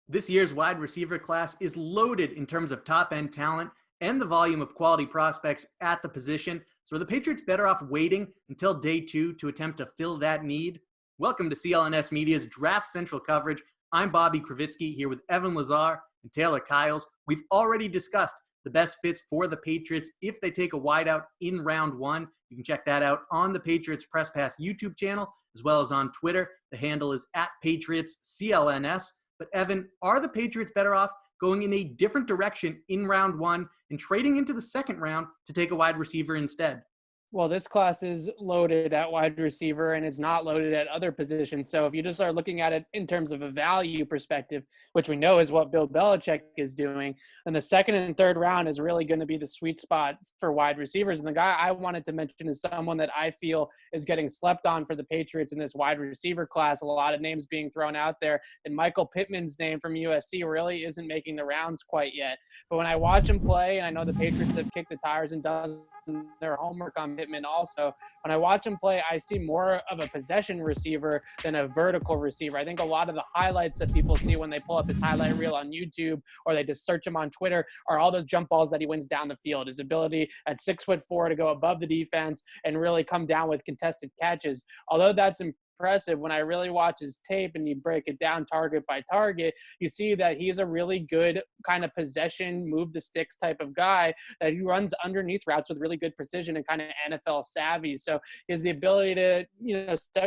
This year's wide receiver class is loaded in terms of top-end talent and the volume of quality prospects at the position. So are the Patriots better off waiting until day 2 to attempt to fill that need? Welcome to CLNS Media's Draft Central coverage. I'm Bobby Krivitsky here with Evan Lazar and Taylor Kyles. We've already discussed the best fits for the Patriots if they take a wideout in round 1. You can check that out on the Patriots Press Pass YouTube channel, as well as on Twitter. The handle is @PatriotsCLNS. But Evan, are the Patriots better off going in a different direction in round 1 and trading into the second round to take a wide receiver instead? Well, this class is loaded at wide receiver and it's not loaded at other positions. So if you just are looking at it in terms of a value perspective, which we know is what Bill Belichick is doing, then the second and third round is really going to be the sweet spot for wide receivers. And the guy I wanted to mention is someone that I feel is getting slept on for the Patriots in this wide receiver class. A lot of names being thrown out there, and Michael Pittman's name from USC really isn't making the rounds quite yet. But when I watch him play, and I know the Patriots have kicked the tires and done their homework on Pittman also, when I watch him play, I see more of a possession receiver than a vertical receiver. I think a lot of the highlights that people see when they pull up his highlight reel on YouTube or they just search him on Twitter are all those jump balls that he wins down the field. His ability at 6'4" to go above the defense and really come down with contested catches. Although that's impressive, when I really watch his tape and you break it down target by target, you see that he's a really good kind of possession, move the sticks type of guy, that he runs underneath routes with really good precision and kind of NFL savvy. So he has the ability to,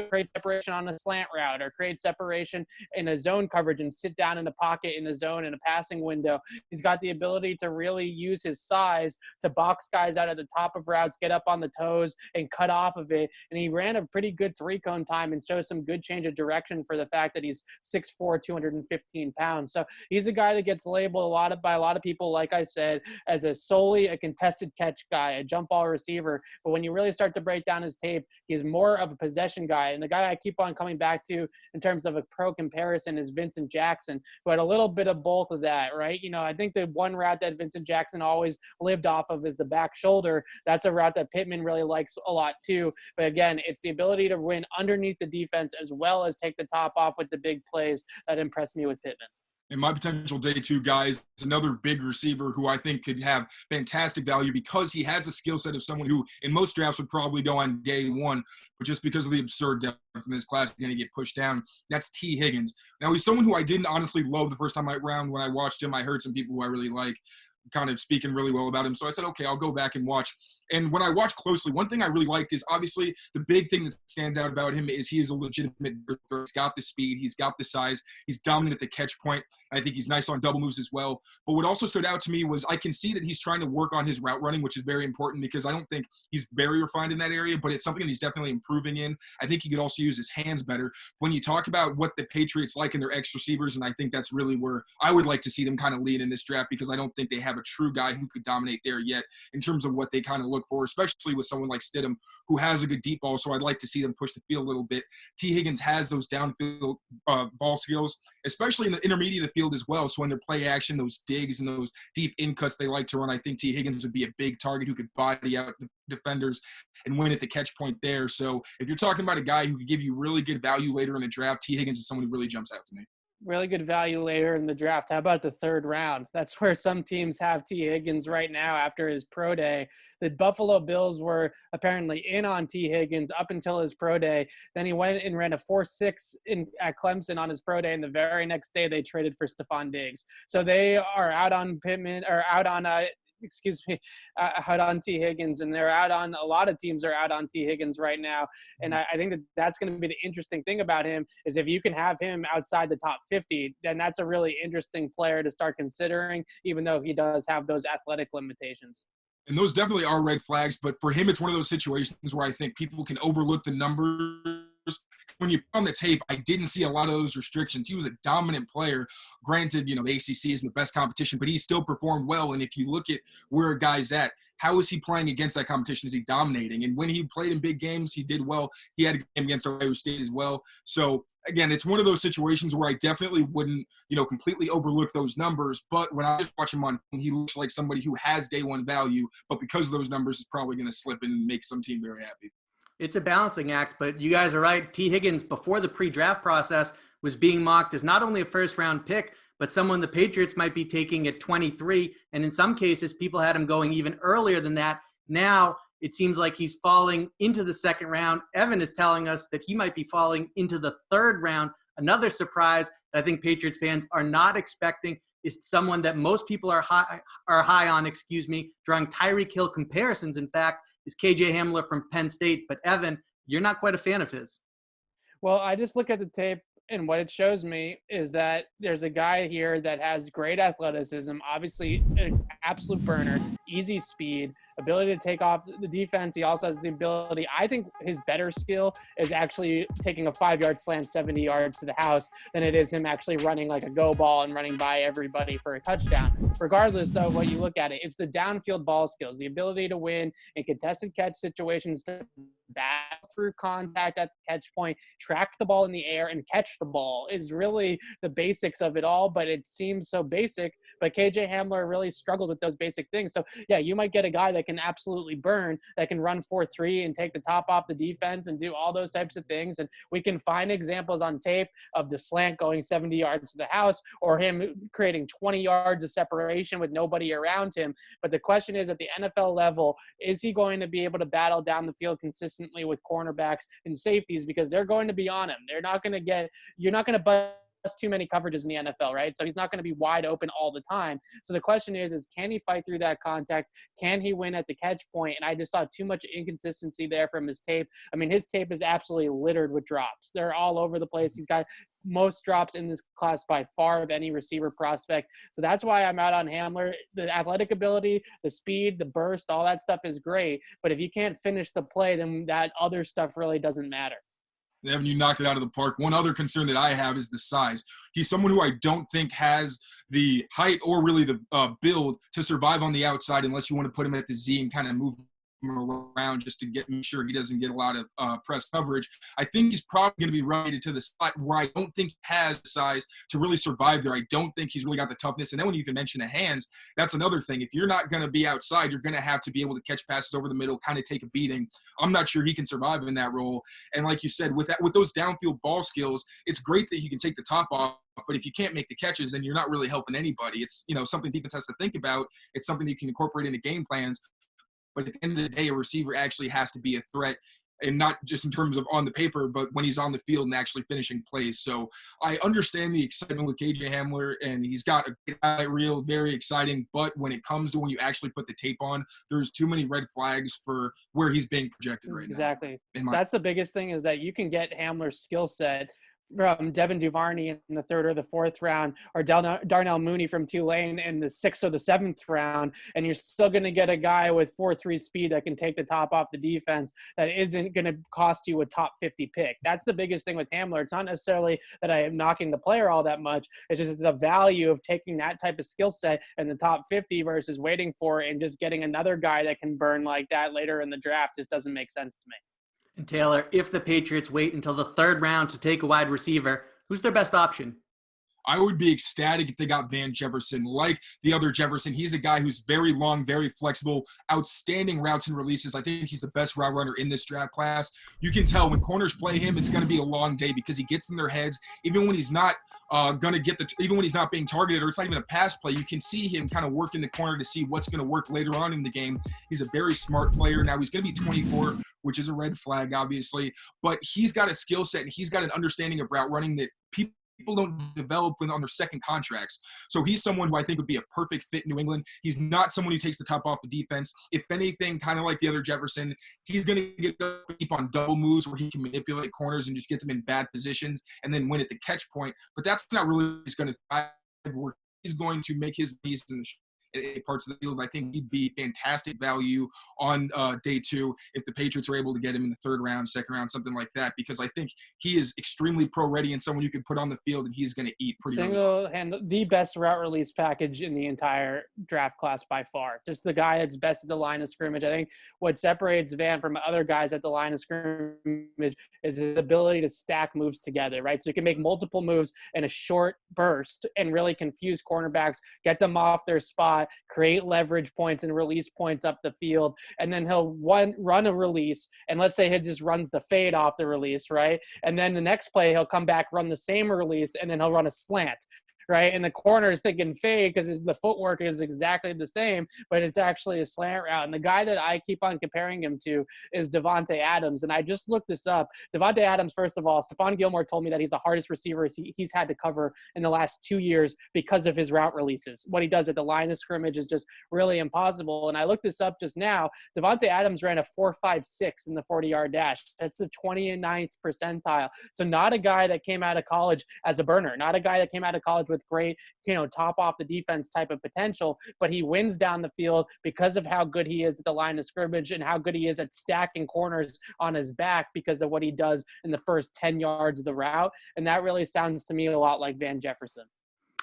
create separation on a slant route or create separation in a zone coverage and sit down in the pocket in the zone in a passing window. He's got the ability to really use his size to box guys out at the top of routes, get up on the toes and cut off of it. And he ran a pretty good 3-cone time and shows some good change of direction for the fact that he's 6'4", 215 pounds. So he's a guy that gets labeled by a lot of people, like I said, as solely a contested catch guy, a jump ball receiver. But when you really start to break down his tape, he's more of a possession guy. And the guy I keep on coming back to in terms of a pro comparison is Vincent Jackson, who had a little bit of both of that, right? I think the one route that Vincent Jackson always lived off of is the back shoulder. That's a route that Pittman really likes a lot too. But again, it's the ability to win underneath the defense as well as take the top off with the big plays that impressed me with Pittman. And my potential day 2 guy is another big receiver who I think could have fantastic value because he has a skill set of someone who in most drafts would probably go on day 1, but just because of the absurd depth in this class, he's going to get pushed down. That's T. Higgins. Now, he's someone who I didn't honestly love the first time around when I watched him. I heard some people who I really like kind of speaking really well about him. So I said, okay, I'll go back and watch. And when I watch closely, one thing I really liked is obviously the big thing that stands out about him is he is a legitimate thrower. He's got the speed. He's got the size. He's dominant at the catch point. I think he's nice on double moves as well. But what also stood out to me was I can see that he's trying to work on his route running, which is very important because I don't think he's very refined in that area, but it's something that he's definitely improving in. I think he could also use his hands better. When you talk about what the Patriots like in their X receivers, and I think that's really where I would like to see them kind of lead in this draft because I don't think they have a true guy who could dominate there yet in terms of what they kind of look for, especially with someone like Stidham who has a good deep ball. So I'd like to see them push the field a little bit. T. Higgins has those downfield ball skills, especially in the intermediate of the field as well. So in their play action, those digs and those deep in cuts they like to run, I think T. Higgins would be a big target who could body out defenders and win at the catch point there. So if you're talking about a guy who could give you really good value later in the draft, T. Higgins is someone who really jumps out to me. Really good value later in the draft. How about the third round? That's where some teams have T. Higgins right now after his pro day. The Buffalo Bills were apparently in on T. Higgins up until his pro day. Then he went and ran a 4.6 at Clemson on his pro day, and the very next day they traded for Stephon Diggs. So they are out on Pittman, or out on out on T. Higgins, and they're out on, a lot of teams are out on T. Higgins right now. And I think that that's going to be the interesting thing about him is if you can have him outside the top 50, then that's a really interesting player to start considering, even though he does have those athletic limitations. And those definitely are red flags, but for him, it's one of those situations where I think people can overlook the numbers. When you put on the tape, I didn't see a lot of those restrictions. He was a dominant player. Granted, the ACC isn't the best competition, but he still performed well. And if you look at where a guy's at, how is he playing against that competition? Is he dominating? And when he played in big games, he did well. He had a game against Ohio State as well. So, again, it's one of those situations where I definitely wouldn't, completely overlook those numbers. But when I just watch him on, he looks like somebody who has day one value. But because of those numbers, is probably going to slip and make some team very happy. It's a balancing act, but you guys are right. T. Higgins, before the pre-draft process, was being mocked as not only a first-round pick, but someone the Patriots might be taking at 23. And in some cases, people had him going even earlier than that. Now it seems like he's falling into the second round. Evan is telling us that he might be falling into the third round. Another surprise that I think Patriots fans are not expecting is someone that most people are high on, drawing Tyreek Hill comparisons, in fact, is KJ Hamler from Penn State. But Evan, you're not quite a fan of his. Well, I just look at the tape, and what it shows me is that there's a guy here that has great athleticism, obviously an absolute burner, easy speed, ability to take off the defense. He also has the ability, I think his better skill is actually taking a 5-yard slant 70 yards to the house than it is him actually running like a go ball and running by everybody for a touchdown. Regardless of what you look at it, it's the downfield ball skills, the ability to win in contested catch situations, to battle through contact at the catch point, track the ball in the air, and catch the ball is really the basics of it all. But it seems so basic, but KJ Hamler really struggles with those basic things. So yeah, you might get a guy that can absolutely burn, that can run 4.3 and take the top off the defense and do all those types of things. And we can find examples on tape of the slant going 70 yards to the house, or him creating 20 yards of separation with nobody around him. But the question is, at the NFL level, is he going to be able to battle down the field consistently with cornerbacks and safeties, because they're going to be on him. You're not going to bust too many coverages in the NFL, right? So he's not going to be wide open all the time. So the question is can he fight through that contact? Can he win at the catch point? And I just saw too much inconsistency there from his tape. I mean, his tape is absolutely littered with drops. They're all over the place. He's got most drops in this class by far of any receiver prospect. So that's why I'm out on Hamler. The athletic ability, the speed, the burst, all that stuff is great. But if you can't finish the play, then that other stuff really doesn't matter. Evan, you knocked it out of the park. One other concern that I have is the size. He's someone who I don't think has the height or really the build to survive on the outside unless you want to put him at the Z and kind of move him around just to make sure he doesn't get a lot of press coverage. I think he's probably going to be relegated to the spot where I don't think he has the size to really survive there. I don't think he's really got the toughness. And then when you even mention the hands, that's another thing. If you're not going to be outside, you're going to have to be able to catch passes over the middle, kind of take a beating. I'm not sure he can survive in that role. And like you said, with those downfield ball skills, it's great that you can take the top off. But if you can't make the catches, then you're not really helping anybody. It's, something defense has to think about. It's something you can incorporate into game plans. But at the end of the day, a receiver actually has to be a threat, and not just in terms of on the paper, but when he's on the field and actually finishing plays. So I understand the excitement with KJ Hamler, and he's got a great highlight reel, very exciting. But when it comes to when you actually put the tape on, there's too many red flags for where he's being projected right now. Exactly. That's the biggest thing, is that you can get Hamler's skill set from Devin Duvernay in the 3rd or the 4th round, or Darnell Mooney from Tulane in the 6th or the 7th round, and you're still going to get a guy with 4.3 speed that can take the top off the defense that isn't going to cost you a top 50 pick. That's the biggest thing with Hamler. It's not necessarily that I am knocking the player all that much. It's just the value of taking that type of skill set in the top 50 versus waiting for it and just getting another guy that can burn like that later in the draft just doesn't make sense to me. And Taylor, if the Patriots wait until the 3rd round to take a wide receiver, who's their best option? I would be ecstatic if they got Van Jefferson. Like the other Jefferson, he's a guy who's very long, very flexible, outstanding routes and releases. I think he's the best route runner in this draft class. You can tell when corners play him, it's going to be a long day because he gets in their heads. Even when he's not even when he's not being targeted, or it's not even a pass play, you can see him kind of work in the corner to see what's going to work later on in the game. He's a very smart player. Now he's going to be 24, which is a red flag, obviously, but he's got a skill set and he's got an understanding of route running that people don't develop when on their second contracts. So he's someone who I think would be a perfect fit in New England. He's not someone who takes the top off the defense. If anything, kind of like the other Jefferson, he's going to get deep on double moves where he can manipulate corners and just get them in bad positions and then win at the catch point. But that's not really what's going to thrive where he's going to make his knees in parts of the field. I think he'd be fantastic value on day 2 if the Patriots are able to get him in the 3rd round, 2nd round, something like that, because I think he is extremely pro-ready and someone you could put on the field and he's going to eat pretty the best route release package in the entire draft class by far. Just the guy that's best at the line of scrimmage. I think what separates Van from other guys at the line of scrimmage is his ability to stack moves together, right? So he can make multiple moves in a short burst and really confuse cornerbacks, get them off their spot, create leverage points and release points up the field, and then he'll run a release, and let's say he just runs the fade off the release, right? And then the next play he'll come back, run the same release, and then he'll run a slant, right? And the corner is thinking fade because the footwork is exactly the same, but it's actually a slant route. And the guy that I keep on comparing him to is Devontae Adams. And I just looked this up. Devontae Adams, first of all, Stephon Gilmore told me that he's the hardest receiver he's had to cover in the last 2 years because of his route releases. What he does at the line of scrimmage is just really impossible. And I looked this up just now. Devontae Adams ran a 4.56 in the 40-yard dash. That's the 29th percentile. So not a guy that came out of college as a burner, not a guy that came out of college with great, top off the defense type of potential, but he wins down the field because of how good he is at the line of scrimmage and how good he is at stacking corners on his back because of what he does in the first 10 yards of the route. And that really sounds to me a lot like Van Jefferson.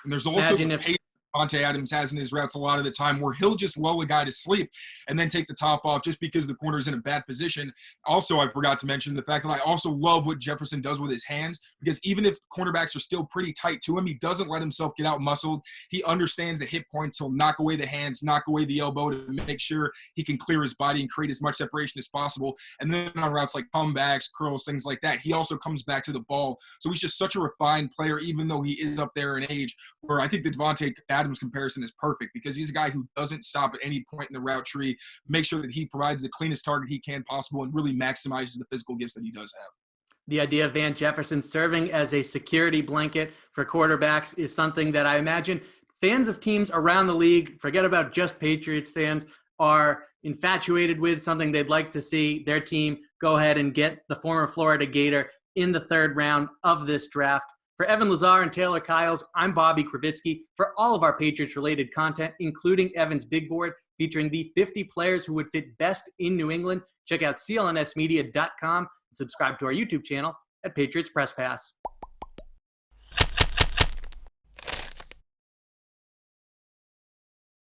And there's also the pace Devontae Adams has in his routes a lot of the time where he'll just lull a guy to sleep and then take the top off just because the corner's in a bad position. Also, I forgot to mention the fact that I also love what Jefferson does with his hands, because even if cornerbacks are still pretty tight to him, he doesn't let himself get out muscled. He understands the hit points. He'll knock away the hands, knock away the elbow to make sure he can clear his body and create as much separation as possible. And then on routes like comebacks, curls, things like that, he also comes back to the ball. So he's just such a refined player, even though he is up there in age, where I think the Devontae Adams comparison is perfect because he's a guy who doesn't stop at any point in the route tree, make sure that he provides the cleanest target he can possible, and really maximizes the physical gifts that he does have. The idea of Van Jefferson serving as a security blanket for quarterbacks is something that I imagine fans of teams around the league, forget about just Patriots fans, are infatuated with, something they'd like to see their team go ahead and get the former Florida Gator in the third round of this draft. For Evan Lazar and Taylor Kyles, I'm Bobby Krivitsky. For all of our Patriots-related content, including Evan's Big Board, featuring the 50 players who would fit best in New England, check out clnsmedia.com and subscribe to our YouTube channel at Patriots Press Pass.